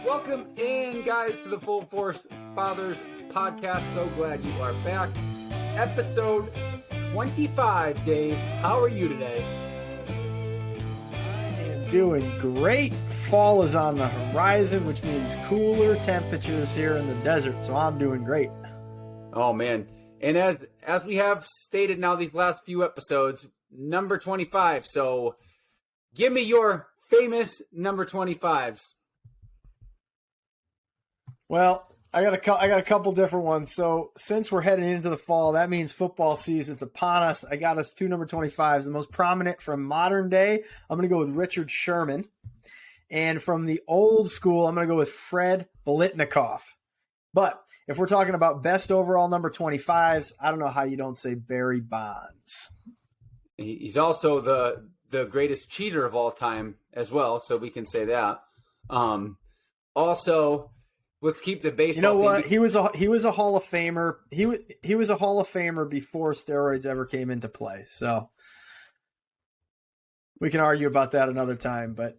Welcome in, guys, to the Full Force Fathers podcast. So glad you are back. Episode 25, Dave. How are you today? I am doing great. Fall is on the horizon, which means cooler temperatures here in the desert, so I'm doing great. Oh, man. And as we have stated now these last few episodes, number 25. So give me your famous number 25s. Well, I got a couple different ones. So since we're heading into the fall, that means football season's upon us. I got us two number 25s. The most prominent from modern day, I'm going to go with Richard Sherman. And from the old school, I'm going to go with Fred Biletnikoff. But if we're talking about best overall number 25s, I don't know how you don't say Barry Bonds. He's also the greatest cheater of all time as well, so we can say that. Also, let's keep the baseball. You know what? He was a Hall of Famer. He was a Hall of Famer before steroids ever came into play. So we can argue about that another time, but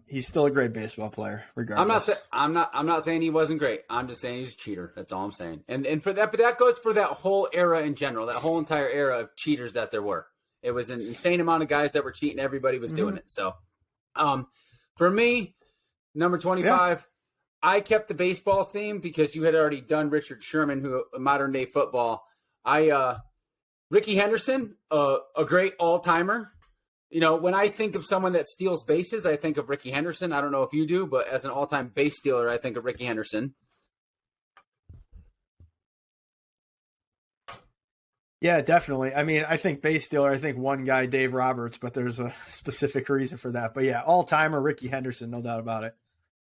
he's still a great baseball player, regardless. I'm not saying he wasn't great. I'm just saying he's a cheater. That's all I'm saying. And for that, but that goes for that whole era in general, that whole entire era of cheaters that there were. It was an insane amount of guys that were cheating. Everybody was doing it. So, for me, number 25. Yeah. I kept the baseball theme because you had already done Richard Sherman, who modern day football. Rickey Henderson, a great all timer. You know, when I think of someone that steals bases, I think of Rickey Henderson. I don't know if you do, but as an all time base stealer, I think of Rickey Henderson. Yeah, definitely. I mean, I think base stealer, I think one guy, Dave Roberts, but there's a specific reason for that. But yeah, all timer, Rickey Henderson, no doubt about it.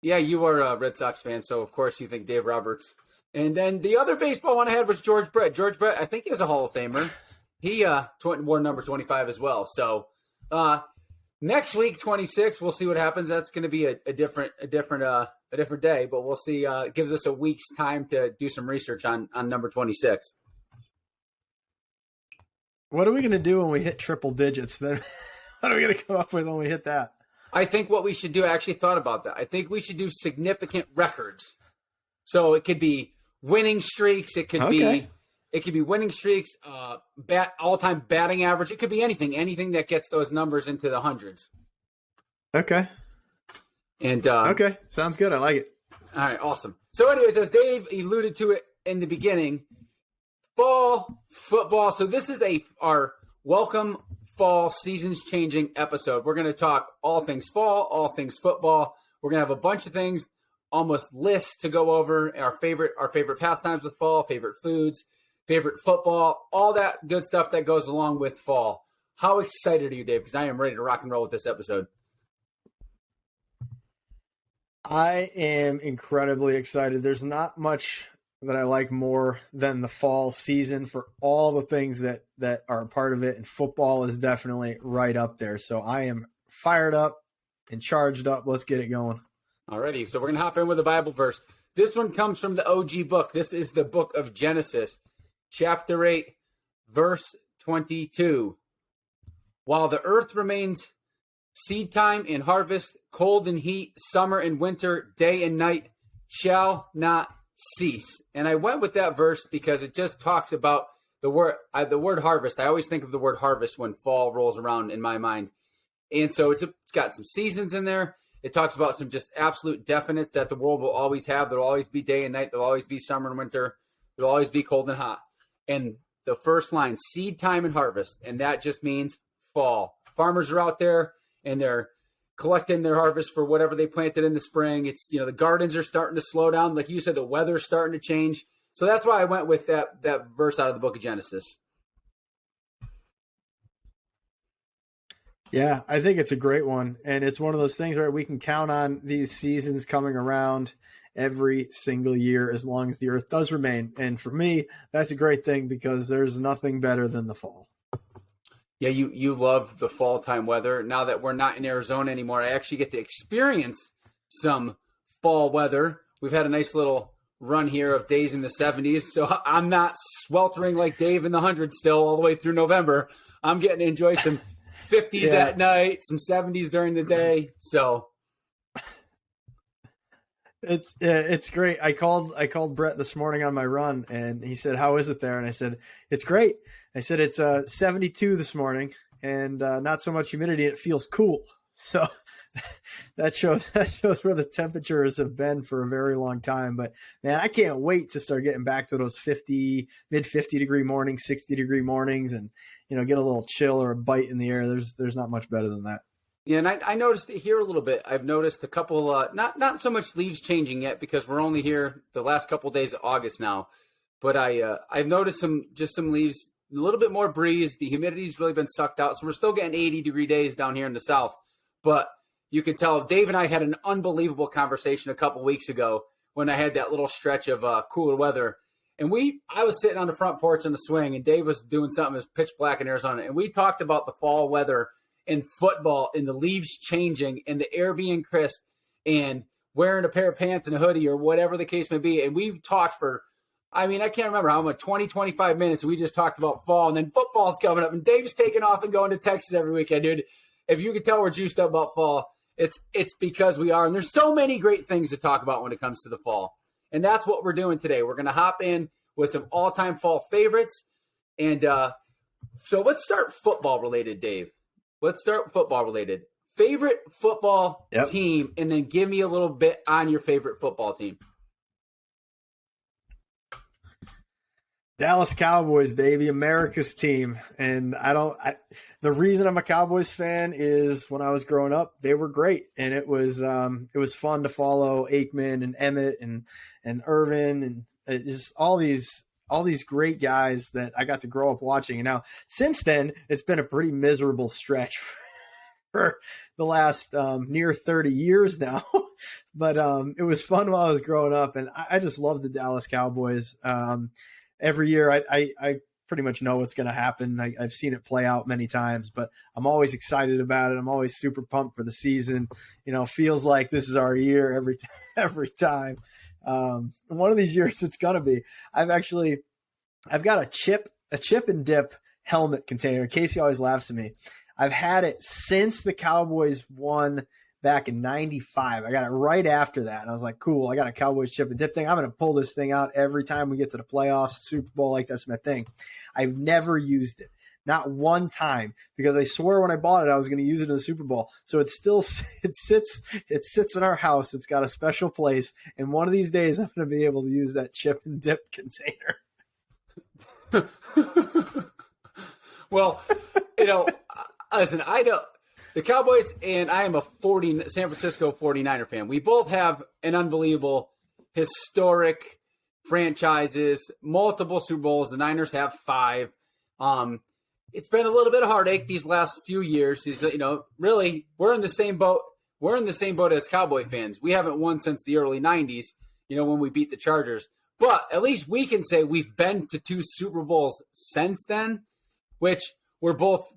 Yeah, you are a Red Sox fan, so of course you think Dave Roberts. And then the other baseball one I had was George Brett. George Brett, I think, is a Hall of Famer. He wore number 25 as well. So next week, 26, we'll see what happens. That's going to be a different day, but we'll see. It gives us a week's time to do some research on number 26. What are we going to do when we hit triple digits? Then what are we going to come up with when we hit that? I think what we should do, I actually thought about that. I think we should do significant records. So it could be winning streaks. It could be winning streaks, all-time batting average. It could be anything that gets those numbers into the hundreds. Okay. And okay, sounds good. I like it. All right, awesome. So anyways, as Dave alluded to it in the beginning, fall football. So this is our welcome fall seasons changing episode. We're going to talk all things fall, all things football. We're going to have a bunch of things, almost lists to go over, our favorite pastimes with fall, favorite foods, favorite football, all that good stuff that goes along with fall. How excited are you, Dave? Because I am ready to rock and roll with this episode. I am incredibly excited. There's not much that I like more than the fall season for all the things that are a part of it, and football is definitely right up there. So I am fired up and charged up. Let's get it going. Alrighty, so we're going to hop in with a Bible verse. This one comes from the OG book. This is the book of Genesis, chapter 8, verse 22. While the earth remains, seed time and harvest, cold and heat, summer and winter, day and night shall not cease. And I went with that verse because it just talks about the word harvest. I always think of the word harvest when fall rolls around in my mind. And so it's got some seasons in there. It talks about some just absolute definites that the world will always have. There'll always be day and night. There'll always be summer and winter. There'll always be cold and hot. And the first line, seed time and harvest. And that just means fall. Farmers are out there and they're collecting their harvest for whatever they planted in the spring. It's, the gardens are starting to slow down. Like you said, the weather's starting to change. So that's why I went with that verse out of the book of Genesis. Yeah, I think it's a great one. And it's one of those things where we can count on these seasons coming around every single year as long as the earth does remain. And for me, that's a great thing because there's nothing better than the fall. Yeah, you love the fall time weather. Now that we're not in Arizona anymore, I actually get to experience some fall weather. We've had a nice little run here of days in the 70s, so I'm not sweltering like Dave in the 100s still all the way through November. I'm getting to enjoy some 50s at night, some 70s during the day. So It's great. I called Brett this morning on my run, and he said, "How is it there?" And I said, "It's great." I said, "It's 72 this morning, and not so much humidity. It feels cool." So that shows where the temperatures have been for a very long time. But man, I can't wait to start getting back to those mid 50 degree mornings, 60 degree mornings, and get a little chill or a bite in the air. There's not much better than that. Yeah, and I noticed it here a little bit. I've noticed a couple, not so much leaves changing yet because we're only here the last couple of days of August now. But I've noticed some leaves, a little bit more breeze. The humidity's really been sucked out, so we're still getting 80-degree days down here in the south. But you can tell Dave and I had an unbelievable conversation a couple weeks ago when I had that little stretch of cooler weather. And I was sitting on the front porch in the swing, and Dave was doing something. It was pitch black in Arizona, and we talked about the fall weather in football and the leaves changing and the air being crisp and wearing a pair of pants and a hoodie or whatever the case may be. And we talked for, I can't remember how much, 20, 25 minutes. We just talked about fall, and then football's coming up, and Dave's taking off and going to Texas every weekend, dude. If you can tell we're juiced up about fall, it's because we are. And there's so many great things to talk about when it comes to the fall. And that's what we're doing today. We're going to hop in with some all-time fall favorites. And so let's start football related, Dave. Let's start football related. Favorite football team, and then give me a little bit on your favorite football team. Dallas Cowboys, baby, America's team. And the reason I'm a Cowboys fan is when I was growing up, they were great. And it was fun to follow Aikman and Emmett and Irvin and just all these great guys that I got to grow up watching. And now since then, it's been a pretty miserable stretch for the last near 30 years now. But it was fun while I was growing up. And I just love the Dallas Cowboys. Every year I pretty much know what's going to happen. I've seen it play out many times, but I'm always excited about it. I'm always super pumped for the season. Feels like this is our year every time. One of these years it's going to be. I've got a chip and dip helmet container. Casey always laughs at me. I've had it since the Cowboys won back in 95. I got it right after that. And I was like, cool, I got a Cowboys chip and dip thing. I'm going to pull this thing out every time we get to the playoffs, Super Bowl, like that's my thing. I've never used it. Not one time, because I swear when I bought it, I was going to use it in the Super Bowl. So it sits in our house. It's got a special place. And one of these days I'm going to be able to use that chip and dip container. Well, listen, the Cowboys, and I am a San Francisco 49er fan. We both have an unbelievable, historic franchises, multiple Super Bowls. The Niners have 5. It's been a little bit of heartache these last few years. Really, we're in the same boat. We're in the same boat as Cowboy fans. We haven't won since the early 90s, when we beat the Chargers. But at least we can say we've been to 2 Super Bowls since then, which were both,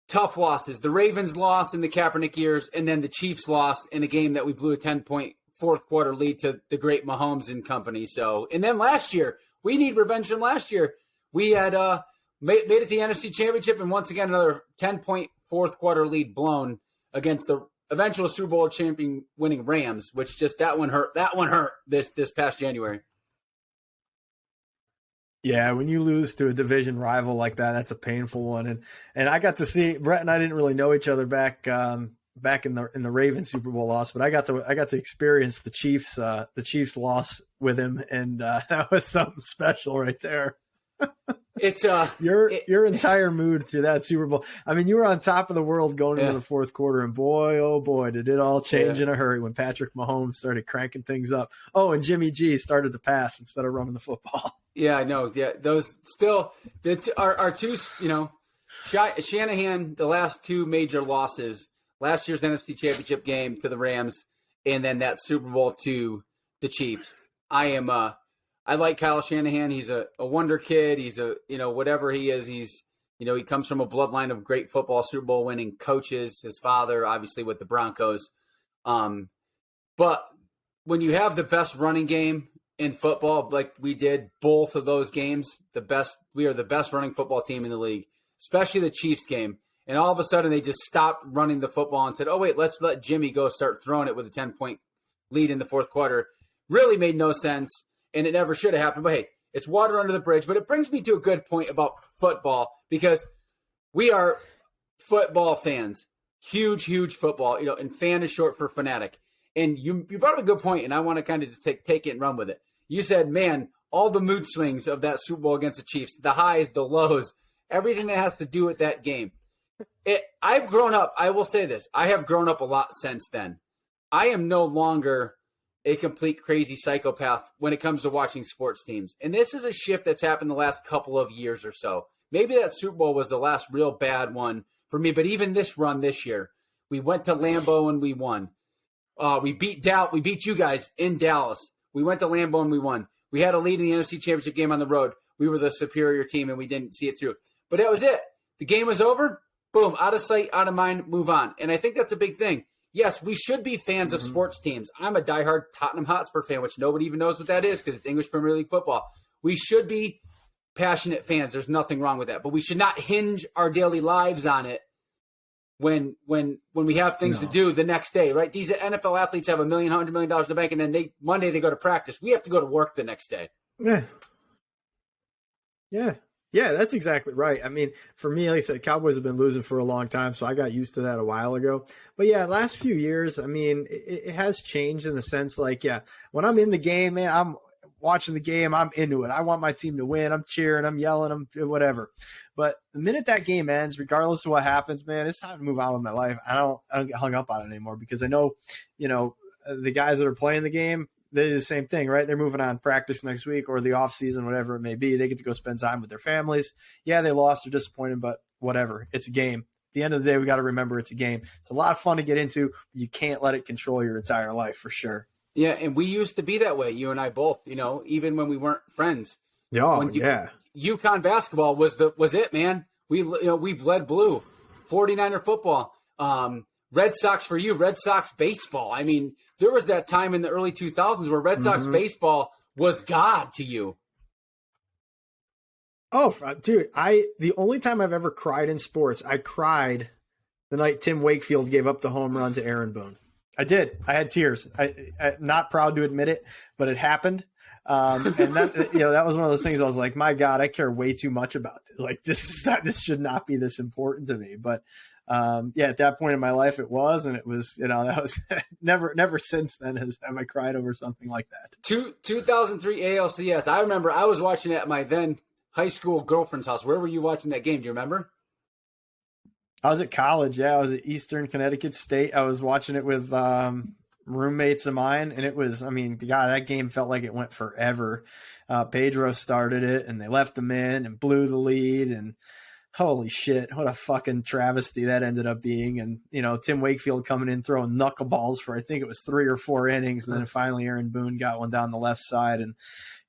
tough losses. The Ravens lost in the Kaepernick years, and then the Chiefs lost in a game that we blew a 10-point fourth quarter lead to the great Mahomes and company. So, and then last year, we need revenge from last year. We had made it to the NFC Championship, and once again, another 10-point fourth quarter lead blown against the eventual Super Bowl champion winning Rams, which just that one hurt. That one hurt this past January. Yeah, when you lose to a division rival like that, that's a painful one. And I got to see Brett and I didn't really know each other back in the Ravens Super Bowl loss, but I got to experience the Chiefs loss with him, and that was something special right there. It's your entire mood through that Super Bowl. You were on top of the world going into the fourth quarter, and boy, oh boy, did it all change in a hurry when Patrick Mahomes started cranking things up. Oh, and Jimmy G started to pass instead of running the football. Yeah, I know. Yeah, those still our two. Shanahan, the last 2 major losses, last year's NFC Championship game to the Rams, and then that Super Bowl to the Chiefs. I like Kyle Shanahan. He's a wonder kid. He's whatever he is. He's, he comes from a bloodline of great football, Super Bowl winning coaches. His father, obviously, with the Broncos. But when you have the best running game in football, like we did both of those games, we are the best running football team in the league, especially the Chiefs game. And all of a sudden, they just stopped running the football and said, "Oh wait, let's let Jimmy go start throwing it with a 10-point lead in the fourth quarter really made no sense, and it never should have happened. But hey, it's water under the bridge. But it brings me to a good point about football, because we are football fans, huge football, and fan is short for fanatic. And you brought up a good point, and I want to kind of just take it and run with it. You said, man, all the mood swings of that Super Bowl against the Chiefs, the highs, the lows, everything that has to do with that game. I've grown up. I will say this. I have grown up a lot since then. I am no longer a complete crazy psychopath when it comes to watching sports teams. And this is a shift that's happened the last couple of years or so. Maybe that Super Bowl was the last real bad one for me, but even this run this year, we went to Lambeau and we won. We beat you guys in Dallas. We went to Lambeau and we won. We had a lead in the NFC Championship game on the road. We were the superior team and we didn't see it through. But that was it. The game was over. Boom, out of sight, out of mind, move on. And I think that's a big thing. Yes, we should be fans of sports teams. I'm a diehard Tottenham Hotspur fan, which nobody even knows what that is because it's English Premier League football. We should be passionate fans. There's nothing wrong with that. But we should not hinge our daily lives on it when we have things to do the next day, right? These NFL athletes have $1 million, $100 million in the bank, and then Monday they go to practice. We have to go to work the next day. Yeah, that's exactly right. I mean, for me, like I said, Cowboys have been losing for a long time, so I got used to that a while ago. But yeah, last few years, I mean, it has changed in the sense like, yeah, when I'm in the game, man, I'm watching the game, I'm into it. I want my team to win. I'm cheering, I'm yelling, I'm whatever. But the minute that game ends, regardless of what happens, man, it's time to move on with my life. I don't get hung up on it anymore because I know, the guys that are playing the game, they do the same thing, right? They're moving on practice next week or the off season, whatever it may be. They get to go spend time with their families. Yeah, they lost, they're disappointed, but whatever. It's a game. At the end of the day, we got to remember it's a game. It's a lot of fun to get into. But you can't let it control your entire life for sure. Yeah, and we used to be that way, you and I both, even when we weren't friends. Yeah. UConn basketball was it, man. We bled blue. 49er football. Red Sox for you, Red Sox baseball. I mean, there was that time in the early 2000s where Red Sox baseball was God to you. Oh, dude, the only time I've ever cried in sports, I cried the night Tim Wakefield gave up the home run to Aaron Boone. I did. I had tears. I'm not proud to admit it, but it happened. And that was one of those things I was like, my God, I care way too much about it. Like this should not be this important to me. But at that point in my life, it was, and it was, that was never since then have I cried over something like that. 2003 ALCS. I remember I was watching it at my then high school girlfriend's house. Where were you watching that game? Do you remember? I was at college. Yeah, I was at Eastern Connecticut State. I was watching it with roommates of mine, and it was, God, that game felt like it went forever. Pedro started it, and they left him in and blew the lead, and holy shit, what a fucking travesty that ended up being. And, Tim Wakefield coming in throwing knuckleballs for, I think it was 3 or 4 innings. And then finally Aaron Boone got one down the left side. And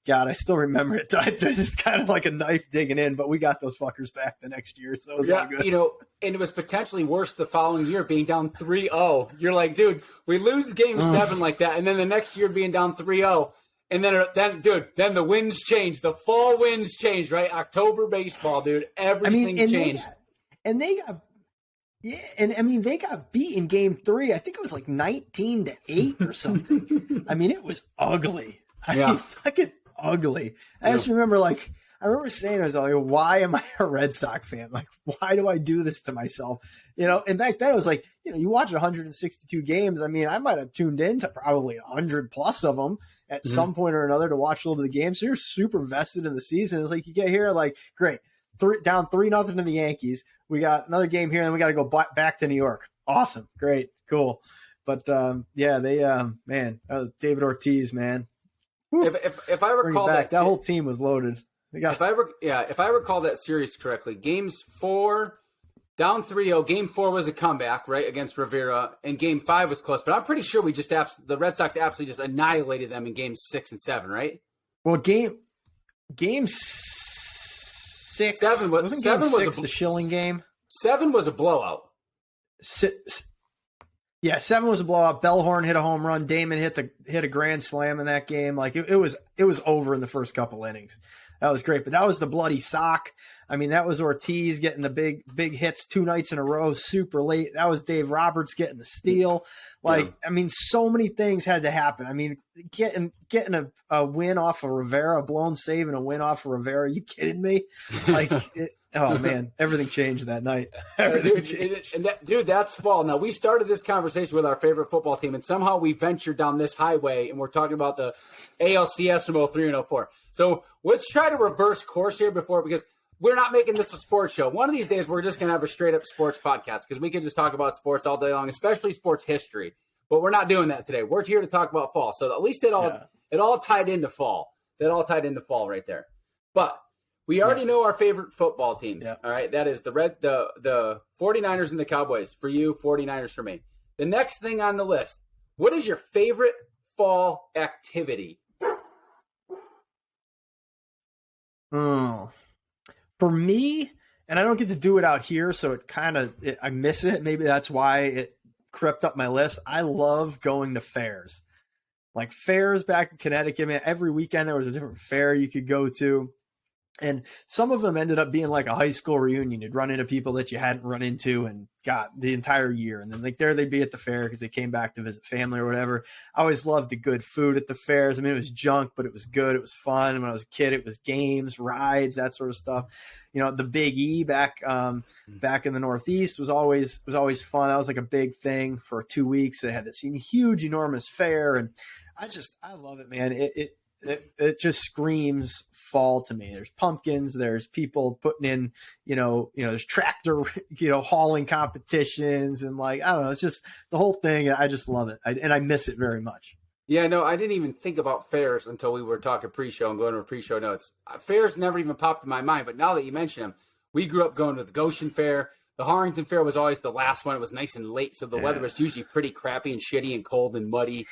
God, I still remember it. It's kind of like a knife digging in, but we got those fuckers back the next year. So it was all good. And it was potentially worse the following year being down 3-0. You're like, dude, we lose game 7 like that. And then the next year being down 3-0. And then the winds changed. The fall winds changed, right? October baseball, dude. Everything changed. They got beat in game 3. I think it was like 19-8 or something. It was ugly. Fucking ugly. I just remember, I remember saying to myself, why am I a Red Sox fan? Like, why do I do this to myself? And back then it was like, you watch 162 games. I might have tuned in to probably 100 plus of them at some point or another to watch a little bit of the game. So you're super vested in the season. It's like you get here, like, great, down 3-0 to the Yankees. We got another game here, and then we got to go back to New York. Awesome, great, cool. But David Ortiz, man. If I recall that whole team was loaded. If I recall that series correctly, games 4 down 3-0. Game 4 was a comeback, right, against Rivera, and Game 5 was close. But I'm pretty sure the Red Sox absolutely just annihilated them in Games 6 and 7, right? Well, Game 6. 7 was the Schilling game. 7 was a blowout. 7 was a blowout. Bellhorn hit a home run. Damon hit a grand slam in that game. Like it was over in the first couple innings. That was great. But that was the bloody sock. I mean, that was Ortiz getting the big hits 2 nights in a row, super late. That was Dave Roberts getting the steal. Like, I mean, so many things had to happen. I mean, getting a win off of Rivera, a blown save and a win off of Rivera. Are you kidding me? Like, oh man, everything changed that night. Dude, that's fall. Now, we started this conversation with our favorite football team, and somehow we ventured down this highway, and we're talking about the ALCS from 03 and 04. So let's try to reverse course here because we're not making this a sports show. One of these days, we're just going to have a straight-up sports podcast because we can just talk about sports all day long, especially sports history. But we're not doing that today. We're here to talk about fall. So at least it all tied into fall. That all tied into fall right there. But we already know our favorite football teams. Yeah. All right, that is the 49ers and the Cowboys for you, 49ers for me. The next thing on the list, what is your favorite fall activity? For me, and I don't get to do it out here, so I miss it. Maybe that's why it crept up my list. I love going to fairs. Like fairs back in Connecticut, man, every weekend there was a different fair you could go to. And some of them ended up being like a high school reunion. You'd run into people that you hadn't run into and got the entire year. And then like there they'd be at the fair because they came back to visit family or whatever. I always loved the good food at the fairs. I mean, it was junk, but it was good. It was fun. And when I was a kid, it was games, rides, that sort of stuff. You know, the Big E back in the Northeast was always fun. That was like a big thing for 2 weeks. They had this huge, enormous fair. And I love it, man. It just screams fall to me. There's pumpkins. There's people putting in, there's tractor, hauling competitions. And like, I don't know, it's just the whole thing. I just love it. And I miss it very much. Yeah, no, I didn't even think about fairs until we were talking pre-show and going over pre-show notes. Fairs never even popped in my mind. But now that you mention them, we grew up going to the Goshen Fair. The Harrington Fair was always the last one. It was nice and late. So the weather was usually pretty crappy and shitty and cold and muddy.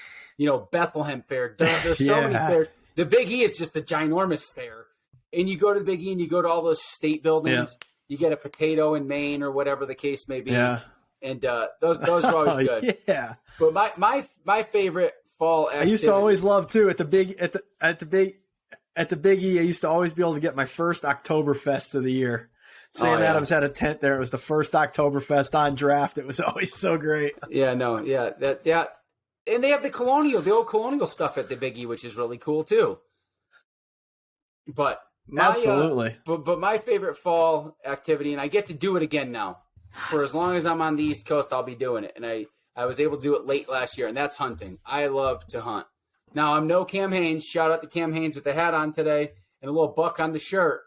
Bethlehem Fair. There's so many fairs. The Big E is just a ginormous fair. And you go to the Big E and you go to all those state buildings. Yeah. You get a potato in Maine or whatever the case may be. Yeah. And those are always good. Yeah. But my favorite fall activity. I used to always love too at the Big E, I used to always be able to get my first Oktoberfest of the year. Sam Adams had a tent there. It was the first Oktoberfest on draft. It was always so great. Yeah, no, yeah. And they have the old colonial stuff at the Big E, which is really cool too. But absolutely. But my favorite fall activity, and I get to do it again now. For as long as I'm on the East Coast, I'll be doing it. And I was able to do it late last year, and that's hunting. I love to hunt. Now, I'm no Cam Hanes. Shout out to Cam Hanes with the hat on today and a little buck on the shirt.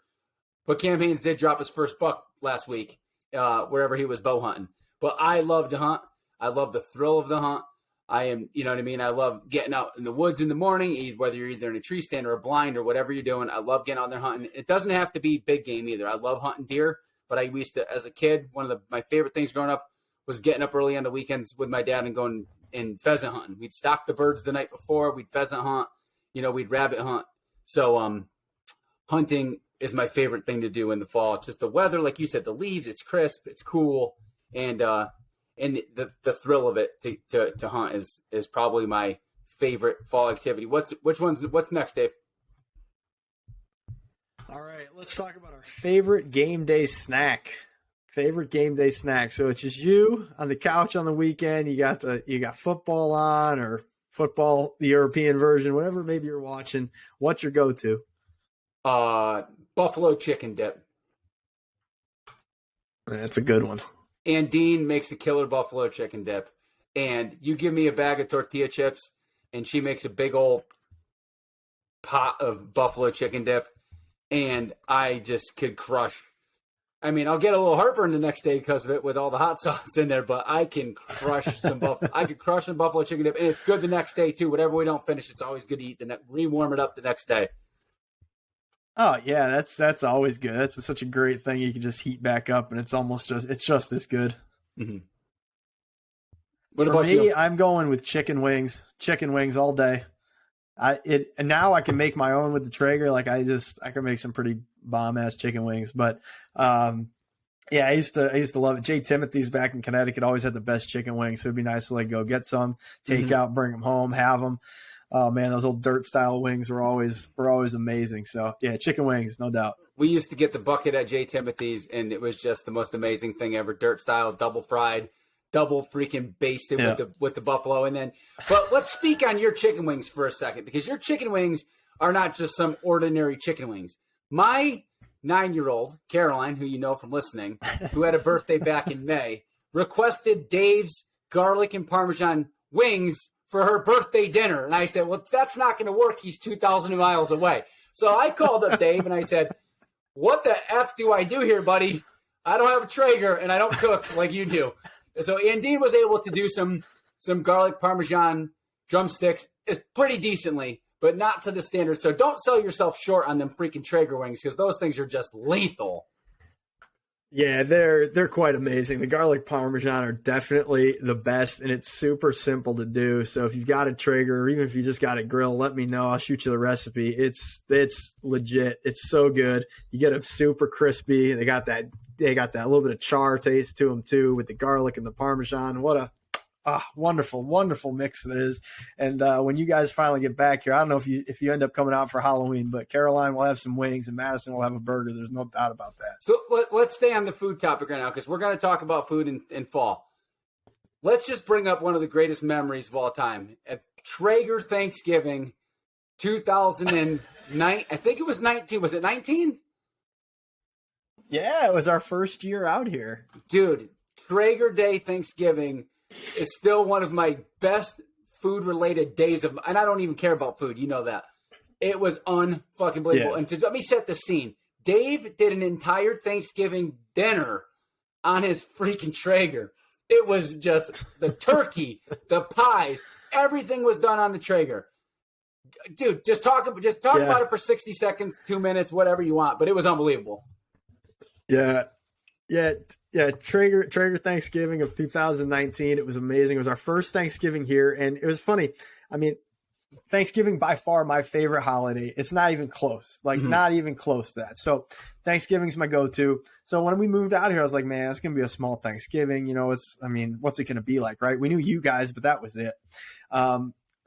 But Cam Hanes did drop his first buck last week, wherever he was bow hunting. But I love to hunt. I love the thrill of the hunt. I am, you know what I mean? I love getting out in the woods in the morning, whether you're either in a tree stand or a blind or whatever you're doing. I love getting out there hunting. It doesn't have to be big game either. I love hunting deer, but I used to, as a kid, one of my favorite things growing up was getting up early on the weekends with my dad and going and pheasant hunting. We'd stalk the birds the night before. We'd pheasant hunt. We'd rabbit hunt. So hunting is my favorite thing to do in the fall. It's just the weather, like you said, the leaves, it's crisp, it's cool, and the thrill of it to hunt is probably my favorite fall activity. What's next, Dave? All right, let's talk about our favorite game day snack. So it's just you on the couch on the weekend. You got football on, or football, the European version, whatever maybe you're watching. What's your go-to? Buffalo chicken dip. That's a good one. And Dean makes a killer buffalo chicken dip. And you give me a bag of tortilla chips, and she makes a big old pot of buffalo chicken dip, and I just could crush. I mean, I'll get a little heartburn the next day because of it with all the hot sauce in there, but I can crush some buffalo chicken dip, and it's good the next day too. Whatever we don't finish, it's always good to eat. Re-warm it up the next day. Oh yeah, that's always good. That's such a great thing. You can just heat back up, and it's just as good. Mm-hmm. What about you? I'm going with chicken wings. Chicken wings all day. And now I can make my own with the Traeger. Like I can make some pretty bomb ass chicken wings. But yeah, I used to love it. Jay Timothy's back in Connecticut always had the best chicken wings. So it'd be nice to like go get some, take out, bring them home, have them. Oh man, those old dirt style wings were always amazing. So yeah, chicken wings, no doubt. We used to get the bucket at J. Timothy's, and it was just the most amazing thing ever. Dirt style, double fried, double freaking basted with the buffalo. And then, but let's speak on your chicken wings for a second, because your chicken wings are not just some ordinary chicken wings. My 9-year-old, Caroline, who you know from listening, who had a birthday back in May, requested Dave's garlic and Parmesan wings for her birthday dinner. And I said, well, that's not going to work. He's 2,000 miles away. So I called up Dave and I said, what the F do I do here, buddy? I don't have a Traeger and I don't cook like you do. So Dean was able to do some garlic Parmesan drumsticks pretty decently, but not to the standard. So don't sell yourself short on them freaking Traeger wings, because those things are just lethal. Yeah, they're quite amazing. The garlic Parmesan are definitely the best, and it's super simple to do. So if you've got a Traeger, or even if you just got a grill, let me know. I'll shoot you the recipe. It's legit. It's so good. You get them super crispy. They got that little bit of char taste to them too, with the garlic and the Parmesan. What a wonderful, wonderful mix that is. And when you guys finally get back here, I don't know if you end up coming out for Halloween, but Caroline will have some wings and Madison will have a burger. There's no doubt about that. So let's stay on the food topic right now, because we're going to talk about food in fall. Let's just bring up one of the greatest memories of all time. At Traeger Thanksgiving 2009, I think it was 19. Was it 19? Yeah, it was our first year out here. Dude, Traeger Day Thanksgiving is still one of my best food-related days of, and I don't even care about food. You know that. It was unfucking believable. Yeah. And let me set the scene. Dave did an entire Thanksgiving dinner on his freaking Traeger. It was just the turkey, the pies, everything was done on the Traeger. Dude, just talk about it for 60 seconds, 2 minutes, whatever you want. But it was unbelievable. Yeah. Traeger Thanksgiving of 2019. It was amazing. It was our first Thanksgiving here, and it was funny. I mean, Thanksgiving by far my favorite holiday. It's not even close. Not even close to that. So Thanksgiving's my go-to. So when we moved out here, I was like, man, it's gonna be a small Thanksgiving. You know, what's it gonna be like, right? We knew you guys, but that was it.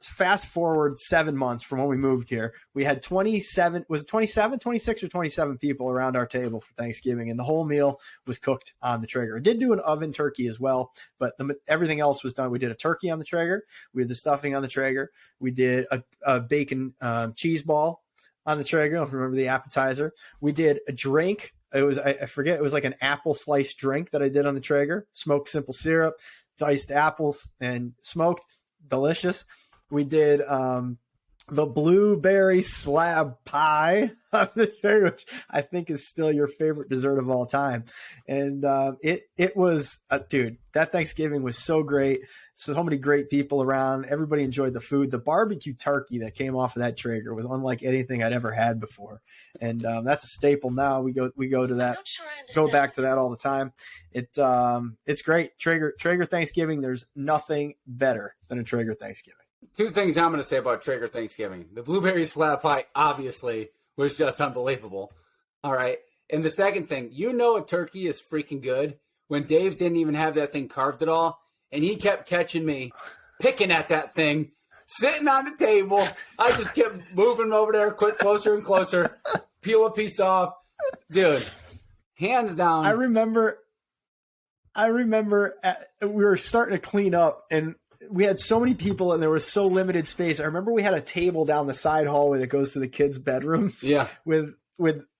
Fast forward 7 months from when we moved here, we had 26 or 27 people around our table for Thanksgiving, and the whole meal was cooked on the Traeger. I did do an oven turkey as well, but everything else was done. We did a turkey on the Traeger. We had the stuffing on the Traeger. We did a bacon cheese ball on the Traeger. I don't remember the appetizer. We did a drink. I forget. It was like an apple slice drink that I did on the Traeger. Smoked simple syrup, diced apples, and smoked. Delicious. We did the blueberry slab pie on the Traeger, which I think is still your favorite dessert of all time. And it was, dude, that Thanksgiving was so great. So many great people around. Everybody enjoyed the food. The barbecue turkey that came off of that Traeger was unlike anything I'd ever had before. And that's a staple now. We go to that. Go back to that all the time. It's great. Traeger Thanksgiving. There's nothing better than a Traeger Thanksgiving. Two things I'm going to say about Traeger Thanksgiving. The blueberry slab pie, obviously, was just unbelievable. All right. And the second thing, a turkey is freaking good when Dave didn't even have that thing carved at all, and he kept catching me picking at that thing, sitting on the table. I just kept moving over there, closer and closer, peel a piece off. Dude, hands down. I remember we were starting to clean up, and we had so many people and there was so limited space. I remember we had a table down the side hallway that goes to the kids' bedrooms. Yeah. With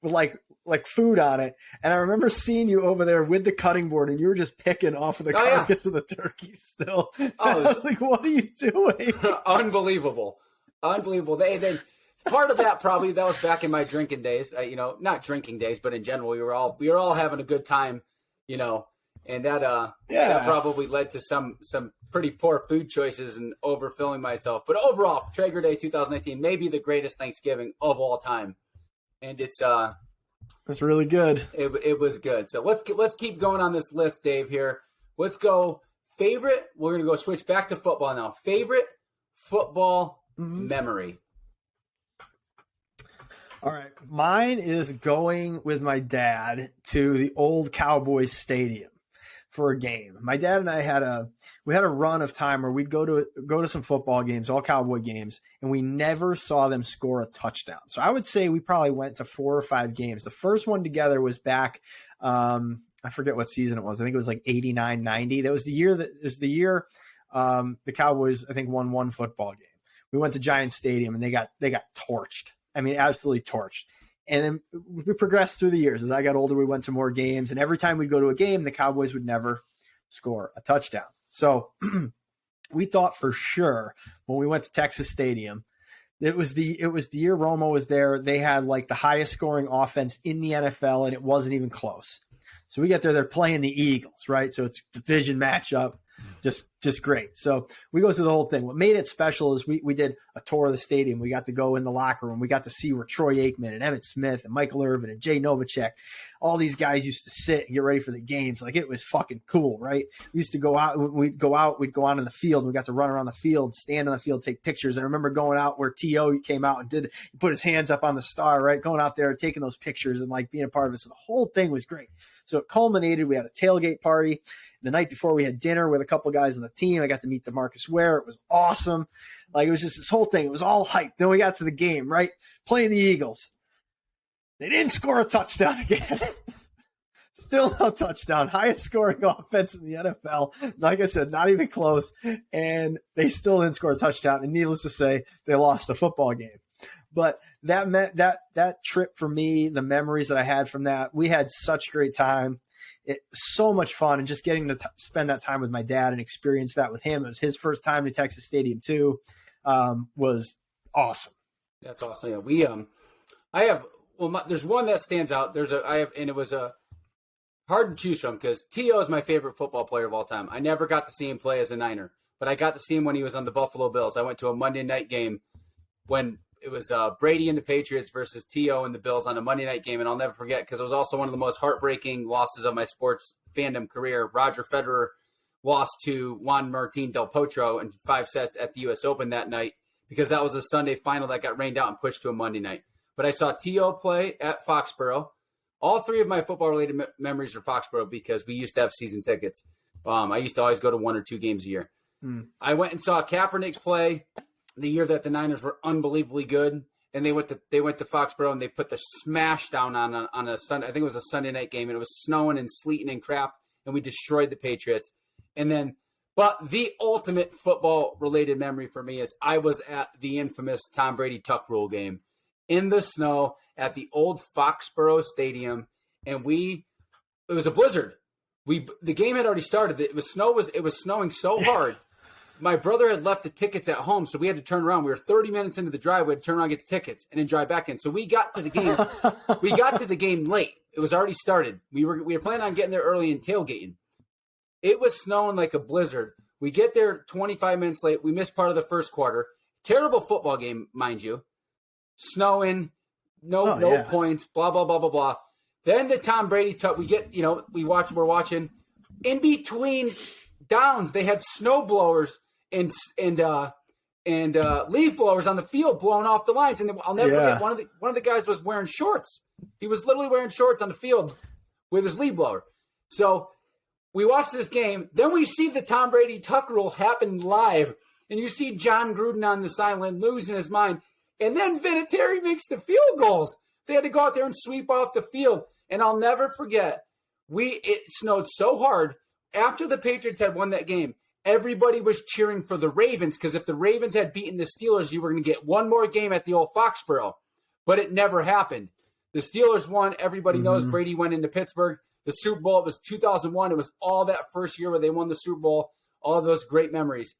like food on it. And I remember seeing you over there with the cutting board, and you were just picking off of the carcass of the turkey still. I was like, what are you doing? Unbelievable. They part of that probably, that was back in my drinking days. Not drinking days, but in general, we were all having a good time, and that probably led to some pretty poor food choices and overfilling myself. But overall, Traeger Day 2019 may be the greatest Thanksgiving of all time, and it's really good. It was good. So let's keep going on this list, Dave. Here, let's go. Favorite. We're gonna go switch back to football now. Favorite football memory. All right, mine is going with my dad to the old Cowboys Stadium for a game. My dad and I had a run of time where we'd go to some football games, all Cowboy games, and we never saw them score a touchdown. So I would say we probably went to 4 or 5 games. The first one together was back, I forget what season it was. I think it was like 89, 90. That was the year the Cowboys, I think, won one football game. We went to Giant Stadium and they got torched. I mean, absolutely torched. And then we progressed through the years. As I got older, we went to more games. And every time we'd go to a game, the Cowboys would never score a touchdown. So we thought for sure when we went to Texas Stadium, it was the year Romo was there. They had like the highest scoring offense in the NFL, and it wasn't even close. So we get there, they're playing the Eagles, right? So it's division matchup, just great. So we go through the whole thing. What made it special is we did a tour of the stadium. We got to go in the locker room. We got to see where Troy Aikman and Emmitt Smith and Michael Irvin and Jay Novacek, all these guys used to sit and get ready for the games. Like, it was fucking cool, right? We used to go out. We'd go out in the field. And we got to run around the field, stand on the field, take pictures. I remember going out where T.O. came out and put his hands up on the star, right? Going out there, taking those pictures and like being a part of it. So the whole thing was great. So it culminated. We had a tailgate party. The night before, we had dinner with a couple guys on the team. I got to meet DeMarcus Ware. It was awesome. Like, it was just this whole thing. It was all hype. Then we got to the game, right? Playing the Eagles. They didn't score a touchdown again. Still no touchdown. Highest scoring offense in the NFL. Like I said, not even close. And they still didn't score a touchdown. And needless to say, they lost a football game. But that meant that trip for me, the memories that I had from that, we had such a great time. It was so much fun, and just getting to spend that time with my dad and experience that with him. It was his first time to Texas Stadium too. Was awesome. That's awesome. Yeah, there's one that stands out. And it was hard to choose from because T.O. is my favorite football player of all time. I never got to see him play as a Niner, but I got to see him when he was on the Buffalo Bills. I went to a Monday night game when it was Brady and the Patriots versus T.O. and the Bills on a Monday night game, and I'll never forget because it was also one of the most heartbreaking losses of my sports fandom career. Roger Federer lost to Juan Martín del Potro in 5 sets at the U.S. Open that night because that was a Sunday final that got rained out and pushed to a Monday night. But I saw T.O. play at Foxborough. All 3 of my football-related memories are Foxborough because we used to have season tickets. I used to always go to 1 or 2 games a year. I went and saw Kaepernick play the year that the Niners were unbelievably good, and they went to Foxborough and they put the smash down on a Sunday. I think it was a Sunday night game, and it was snowing and sleeting and crap, and we destroyed the Patriots. But the ultimate football-related memory for me is I was at the infamous Tom Brady Tuck Rule game in the snow at the old Foxborough Stadium, and it was a blizzard. The game had already started. It was snowing so hard. My brother had left the tickets at home, so we had to turn around. We were 30 minutes into the drive. We had to turn around, get the tickets, and then drive back in. So we got to the game. We got to the game late. It was already started. We were planning on getting there early and tailgating. It was snowing like a blizzard. We get there 25 minutes late. We missed part of the first quarter. Terrible football game, mind you. Snowing, no points, blah, blah, blah, blah, blah. Then the Tom Brady Tuck, we're watching. In between downs, they had snow blowers and leaf blowers on the field blowing off the lines. And I'll never forget, one of the guys was wearing shorts. He was literally wearing shorts on the field with his leaf blower. So we watched this game. Then we see the Tom Brady Tuck Rule happen live. And you see John Gruden on the sideline losing his mind. And then Vinatieri makes the field goals. They had to go out there and sweep off the field. And I'll never forget, it snowed so hard. After the Patriots had won that game, everybody was cheering for the Ravens because if the Ravens had beaten the Steelers, you were going to get one more game at the old Foxborough. But it never happened. The Steelers won. Everybody knows Brady went into Pittsburgh. The Super Bowl, it was 2001. It was all that first year where they won the Super Bowl, all those great memories.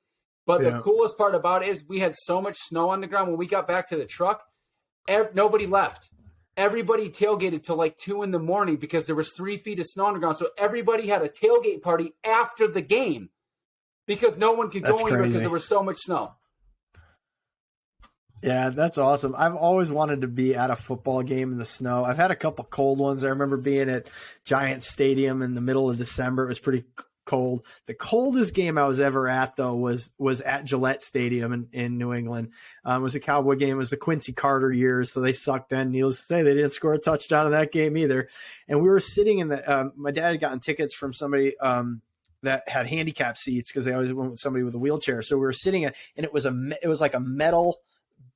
But the coolest part about it is we had so much snow on the ground. When we got back to the truck, nobody left. Everybody tailgated till like 2 a.m. because there was 3 feet of snow on the ground. So everybody had a tailgate party after the game because no one could go anywhere because there was so much snow. Yeah, that's awesome. I've always wanted to be at a football game in the snow. I've had a couple cold ones. I remember being at Giant Stadium in the middle of December. It was cold. The coldest game I was ever at, though, was at Gillette Stadium in New England. It was a Cowboy game. It was the Quincy Carter years, so they sucked then. Needless to say, they didn't score a touchdown in that game either. And we were sitting in the my dad had gotten tickets from somebody that had handicap seats because they always went with somebody with a wheelchair. So we were sitting and it was like a metal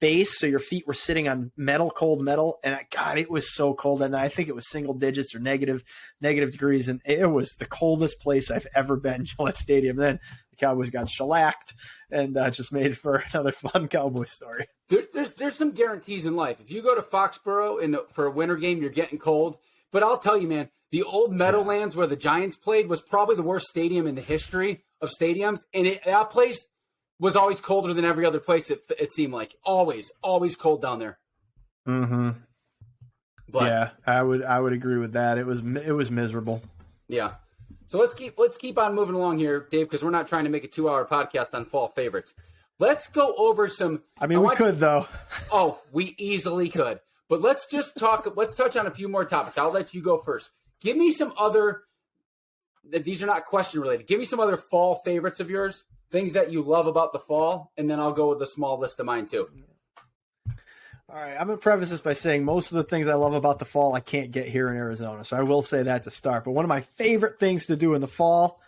base, so your feet were sitting on cold metal, and God, it was so cold. And I think it was single digits or negative degrees, and it was the coldest place I've ever been. Gillette Stadium. Then the Cowboys got shellacked, and just made for another fun Cowboy story. There's some guarantees in life. If you go to Foxborough for a winter game, you're getting cold. But I'll tell you, man, the old Meadowlands where the Giants played was probably the worst stadium in the history of stadiums, and that place was always colder than every other place. It seemed like always cold down there. Mm-hmm. But, yeah, I would agree with that. It was miserable. Yeah. So let's keep on moving along here, Dave, because we're not trying to make a 2-hour podcast on fall favorites. Let's go over some. I mean, we could though. Oh, we easily could. But let's touch on a few more topics. I'll let you go first. Give me some other. These are not question related. Give me some other fall favorites of yours. Things that you love about the fall, and then I'll go with a small list of mine too. All right, I'm going to preface this by saying most of the things I love about the fall I can't get here in Arizona, so I will say that to start. But one of my favorite things to do in the fall,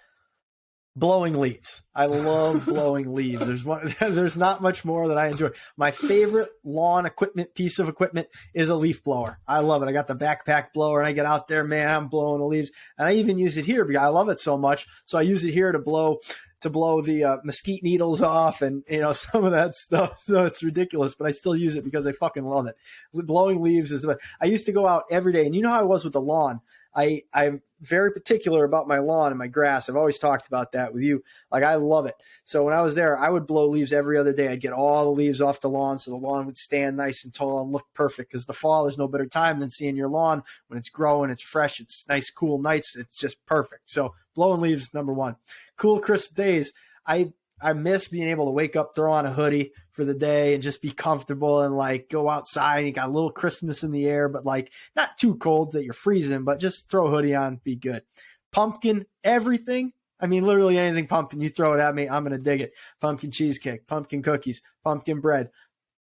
blowing leaves. I love blowing leaves. There's not much more that I enjoy. My favorite lawn piece of equipment is a leaf blower. I love it. I got the backpack blower, and I get out there, man, I'm blowing the leaves. And I even use it here because I love it so much. So I use it here to blow the mesquite needles off and, some of that stuff. So it's ridiculous, but I still use it because I fucking love it. Blowing leaves is I used to go out every day, and you know how I was with the lawn. I'm very particular about my lawn and my grass. I've always talked about that with you. Like, I love it. So when I was there, I would blow leaves every other day. I'd get all the leaves off the lawn so the lawn would stand nice and tall and look perfect, because the fall, there's no better time than seeing your lawn when it's growing, it's fresh, it's nice, cool nights. It's just perfect. So blowing leaves is number one. Cool, crisp days. I miss being able to wake up, throw on a hoodie for the day and just be comfortable and like go outside. And you got a little crispness in the air, but like not too cold that you're freezing, but just throw a hoodie on, be good. Pumpkin, everything. I mean, literally anything pumpkin, you throw it at me, I'm going to dig it. Pumpkin cheesecake, pumpkin cookies, pumpkin bread,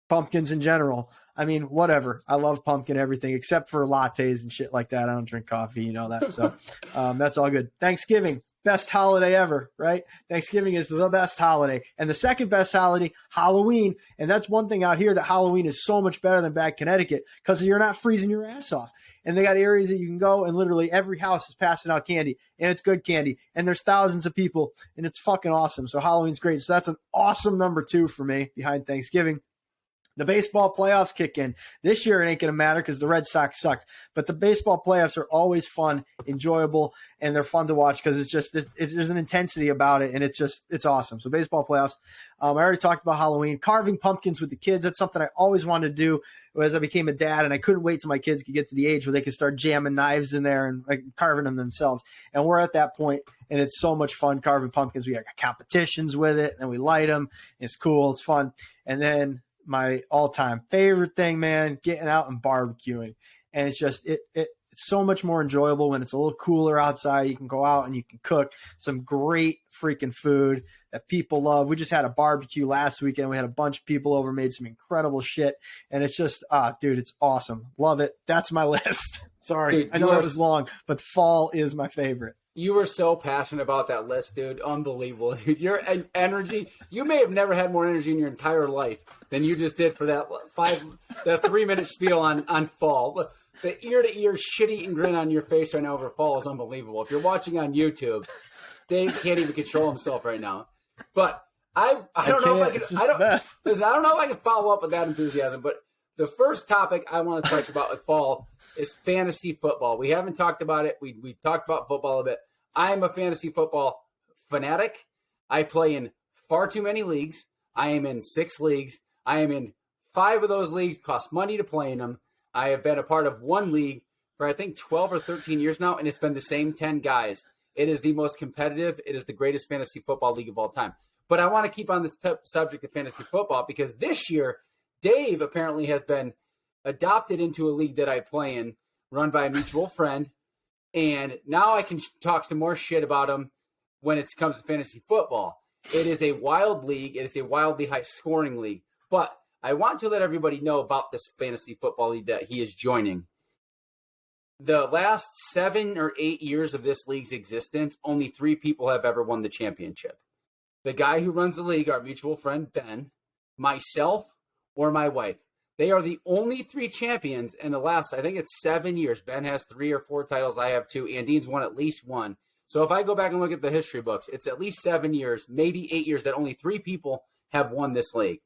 pumpkins in general. I mean, whatever. I love pumpkin everything except for lattes and shit like that. I don't drink coffee, you know that. So that's all good. Thanksgiving. Best holiday ever, right? Thanksgiving is the best holiday. And the second best holiday, Halloween. And that's one thing out here, that Halloween is so much better than back Connecticut because you're not freezing your ass off. And they got areas that you can go and literally every house is passing out candy, and it's good candy. And there's thousands of people, and it's fucking awesome. So Halloween's great. So that's an awesome number 2 for me behind Thanksgiving. The baseball playoffs kick in. This year it ain't going to matter because the Red Sox sucked. But the baseball playoffs are always fun, enjoyable, and they're fun to watch because there's an intensity about it, and it's awesome. So baseball playoffs. I already talked about Halloween. Carving pumpkins with the kids. That's something I always wanted to do as I became a dad, and I couldn't wait till my kids could get to the age where they could start jamming knives in there and like, carving them themselves. And we're at that point, and it's so much fun carving pumpkins. We got competitions with it, and we light them. It's cool. It's fun. And then my all-time favorite thing, man, getting out and barbecuing. And it's just it's so much more enjoyable when it's a little cooler outside. You can go out and you can cook some great freaking food that people love. We just had a barbecue last weekend. We had a bunch of people over, made some incredible shit. And it's just, dude, it's awesome. Love it. That's my list. Sorry. Dude, I know that was long, but fall is my favorite. You were so passionate about that list, dude. Unbelievable. Dude, your energy, you may have never had more energy in your entire life than you just did for that 3-minute spiel on fall. The ear-to-ear shit-eating grin on your face right now over fall is unbelievable. If you're watching on YouTube, Dave can't even control himself right now. But I don't know if I can follow up with that enthusiasm, but the first topic I want to touch about with fall is fantasy football. We haven't talked about it. We talked about football a bit. I am a fantasy football fanatic. I play in far too many leagues. I am in 6 leagues. I am in 5 of those leagues. Cost money to play in them. I have been a part of one league for I think 12 or 13 years now, and it's been the same 10 guys. It is the most competitive. It is the greatest fantasy football league of all time. But I want to keep on this subject of fantasy football because this year, Dave apparently has been adopted into a league that I play in, run by a mutual friend. And now I can talk some more shit about him when it comes to fantasy football. It is a wild league. It is a wildly high-scoring league. But I want to let everybody know about this fantasy football league that he is joining. The last 7 or 8 years of this league's existence, only 3 people have ever won the championship. The guy who runs the league, our mutual friend Ben, myself, or my wife. They are the only 3 champions in the last, I think it's 7 years. Ben has 3 or 4 titles. I have 2. Andine's won at least 1. So if I go back and look at the history books, it's at least 7 years, maybe 8 years that only 3 people have won this league.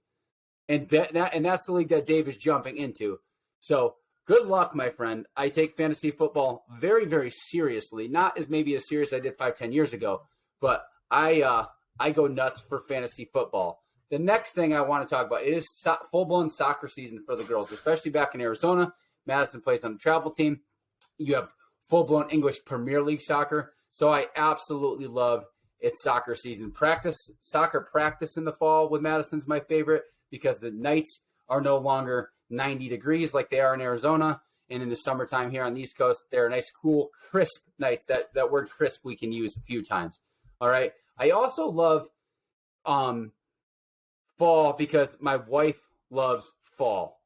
And that's the league that Dave is jumping into. So good luck, my friend. I take fantasy football very, very seriously. Not as maybe as serious as I did 5-10 years ago, but I go nuts for fantasy football. The next thing I want to talk about is full-blown soccer season for the girls, especially back in Arizona. Madison plays on the travel team. You have full-blown English Premier League soccer. So I absolutely love its soccer season. Soccer practice in the fall with Madison's my favorite because the nights are no longer 90 degrees like they are in Arizona. And in the summertime here on the East Coast, they're nice, cool, crisp nights. That word crisp we can use a few times. All right. I also love fall because my wife loves fall.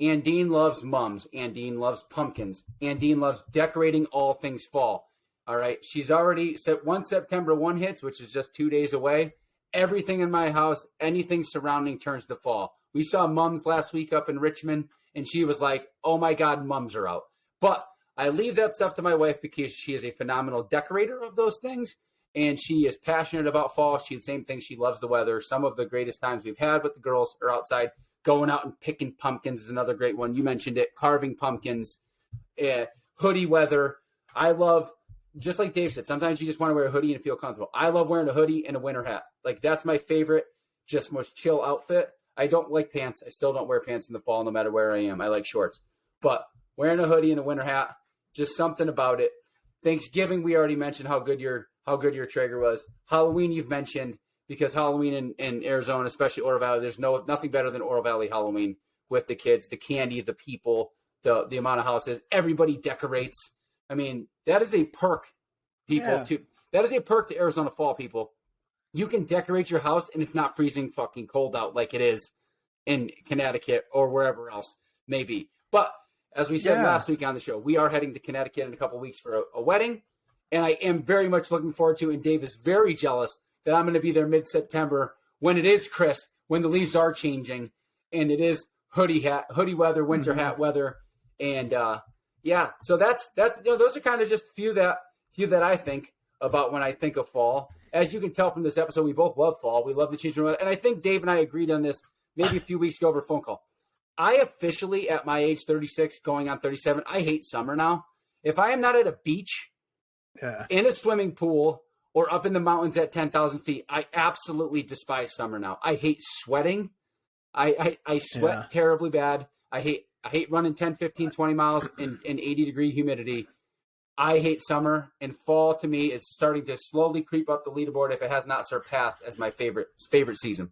Andine loves mums. Andine loves pumpkins. Andine loves decorating all things fall. All right. She's already set once September 1 hits, which is just 2 days away. Everything in my house, anything surrounding turns to fall. We saw mums last week up in Richmond, and she was like, oh my God, mums are out. But I leave that stuff to my wife because she is a phenomenal decorator of those things, and she is passionate about fall. Same thing. She loves the weather. Some of the greatest times we've had with the girls are outside. Going out and picking pumpkins is another great one. You mentioned it. Carving pumpkins, hoodie weather. I love, just like Dave said, sometimes you just want to wear a hoodie and feel comfortable. I love wearing a hoodie and a winter hat. Like, that's my favorite, just most chill outfit. I don't like pants. I still don't wear pants in the fall no matter where I am. I like shorts. But wearing a hoodie and a winter hat, just something about it. Thanksgiving, we already mentioned how good your Traeger was. Halloween, you've mentioned, because Halloween in Arizona, especially Oro Valley, there's nothing better than Oro Valley Halloween with the kids, the candy, the people, the amount of houses. Everybody decorates. I mean, that is a perk, people. Yeah. That is a perk to Arizona fall, people. You can decorate your house and it's not freezing fucking cold out like it is in Connecticut or wherever else maybe. But as we said last week on the show, we are heading to Connecticut in a couple of weeks for a wedding. And I am very much looking forward to, and Dave is very jealous that I'm going to be there mid-September when it is crisp, when the leaves are changing, and it is hoodie weather, winter hat weather. And so that's those are kind of just a few that I think about when I think of fall. As you can tell from this episode, we both love fall. We love the changing weather. And I think Dave and I agreed on this maybe a few weeks ago over a phone call. I officially, at my age, 36, going on 37, I hate summer now. If I am not at a beach, in a swimming pool, or up in the mountains at 10,000 feet, I absolutely despise summer now. I hate sweating. I sweat terribly bad. I hate running 10, 15, 20 miles in 80-degree humidity. I hate summer, and fall to me is starting to slowly creep up the leaderboard if it has not surpassed as my favorite season.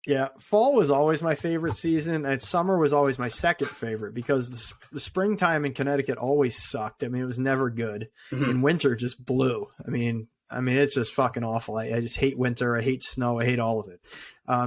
Yeah, fall was always my favorite season, and summer was always my second favorite because the springtime in Connecticut always sucked. I mean, it was never good, and winter just blew. I mean, it's just fucking awful. I just hate winter. I hate snow. I hate all of it.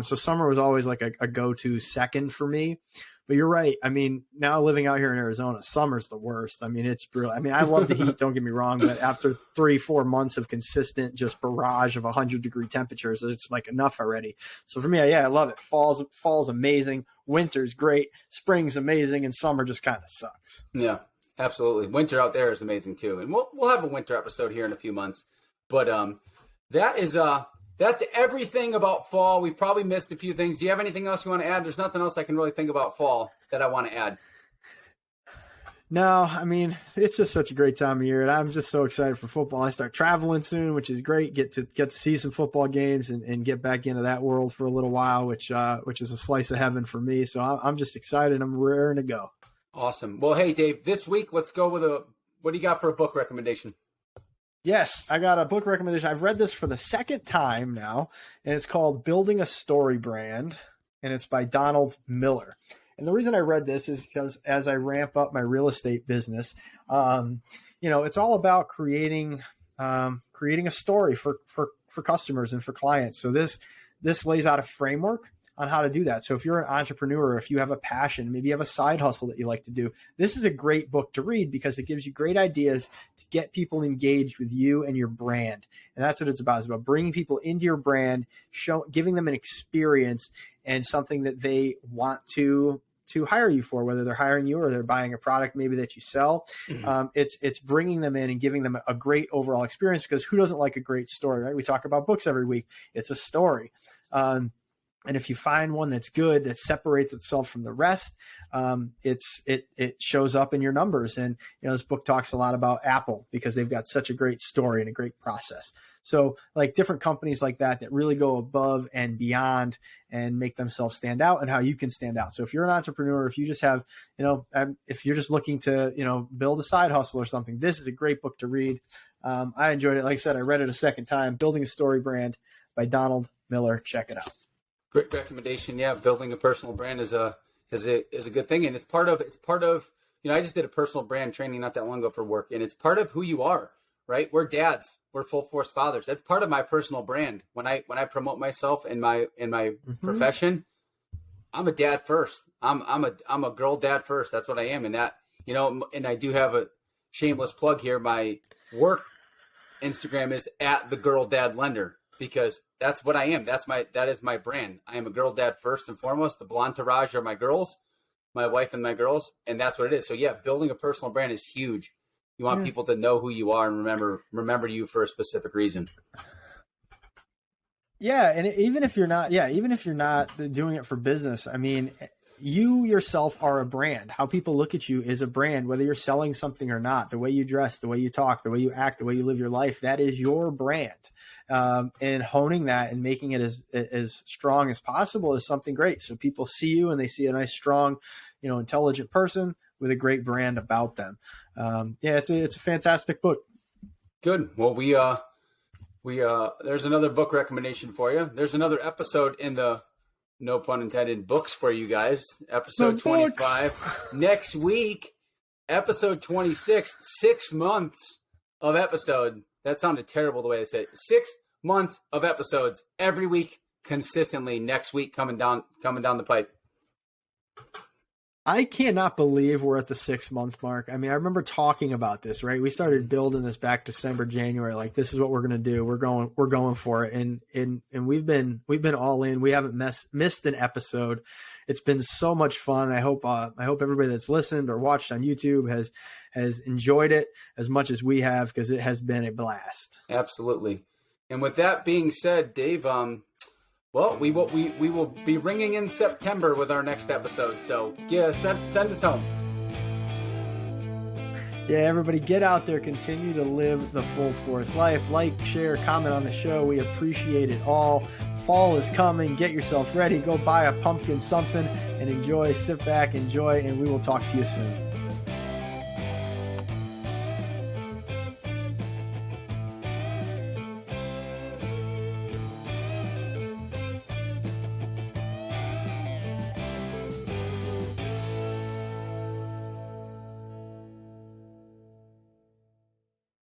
So summer was always like a go-to second for me. But you're right. I mean, now living out here in Arizona, summer's the worst. I mean, it's brutal. I mean, I love the heat, don't get me wrong, but after 3-4 months of consistent just barrage of 100-degree temperatures, it's like enough already. So for me, I love it. Fall's amazing. Winter's great. Spring's amazing, and summer just kind of sucks. Yeah, absolutely. Winter out there is amazing too. And we'll have a winter episode here in a few months. But that's everything about fall. We've probably missed a few things. Do you have anything else you want to add? There's nothing else I can really think about fall that I want to add. No, I mean, it's just such a great time of year, and I'm just so excited for football. I start traveling soon, which is great. Get to see some football games and get back into that world for a little while, which is a slice of heaven for me. So I'm just excited. I'm raring to go. Awesome. Well, hey, Dave, this week, let's go with what do you got for a book recommendation? Yes, I got a book recommendation. I've read this for the second time now, and it's called Building a Story Brand, and it's by Donald Miller. And the reason I read this is because as I ramp up my real estate business, it's all about creating creating a story for customers and for clients. So this lays out a framework on how to do that. So if you're an entrepreneur, if you have a passion, maybe you have a side hustle that you like to do, this is a great book to read because it gives you great ideas to get people engaged with you and your brand. And that's what it's about. It's about bringing people into your brand, giving them an experience and something that they want to hire you for, whether they're hiring you or they're buying a product maybe that you sell. It's bringing them in and giving them a great overall experience, because who doesn't like a great story, right? We talk about books every week. It's a story. And if you find one that's good, that separates itself from the rest, it shows up in your numbers. And, this book talks a lot about Apple because they've got such a great story and a great process. So like different companies like that really go above and beyond and make themselves stand out, and how you can stand out. So if you're an entrepreneur, if you just have, if you're just looking to, build a side hustle or something, this is a great book to read. I enjoyed it. Like I said, I read it a second time, Building a Story Brand by Donald Miller. Check it out. Great recommendation. Yeah, building a personal brand is a good thing, and it's part of I just did a personal brand training not that long ago for work, and it's part of who you are, right? We're dads, we're full force fathers. That's part of my personal brand. When I promote myself in my profession, I'm a dad first. I'm a girl dad first. That's what I am, and that and I do have a shameless plug here. My work Instagram is @thegirldadlender. Because that's what I am. That is my brand. I am a girl dad first and foremost. The Blantourage are my girls, my wife and my girls, and that's what it is. So yeah, building a personal brand is huge. You want people to know who you are and remember you for a specific reason. Yeah, and even if you're not doing it for business, I mean, you yourself are a brand. How people look at you is a brand, whether you're selling something or not. The way you dress, the way you talk, the way you act, the way you live your life, that is your brand. And honing that and making it as strong as possible is something great. So people see you and they see a nice, strong, intelligent person with a great brand about them. It's a fantastic book. Good. Well, we there's another book recommendation for you. There's another episode in the, no pun intended, books for you guys. Episode 25 next week. Episode 26. 6 months of episode. That sounded terrible the way they said it. 6 months of episodes every week consistently. Next week coming down the pipe. I cannot believe we're at the 6 month mark. I mean, I remember talking about this, right? We started building this back December, January. Like, this is what we're going to do. We're going for it. And we've been all in. We haven't missed an episode. It's been so much fun. I hope everybody that's listened or watched on YouTube has enjoyed it as much as we have, because it has been a blast. Absolutely. And with that being said, Dave, well, we will be ringing in September with our next episode. So yeah, send us home. Yeah, everybody get out there, continue to live the full force life. Like, share, comment on the show. We appreciate it all. Fall is coming. Get yourself ready. Go buy a pumpkin something and enjoy. Sit back, enjoy, and we will talk to you soon.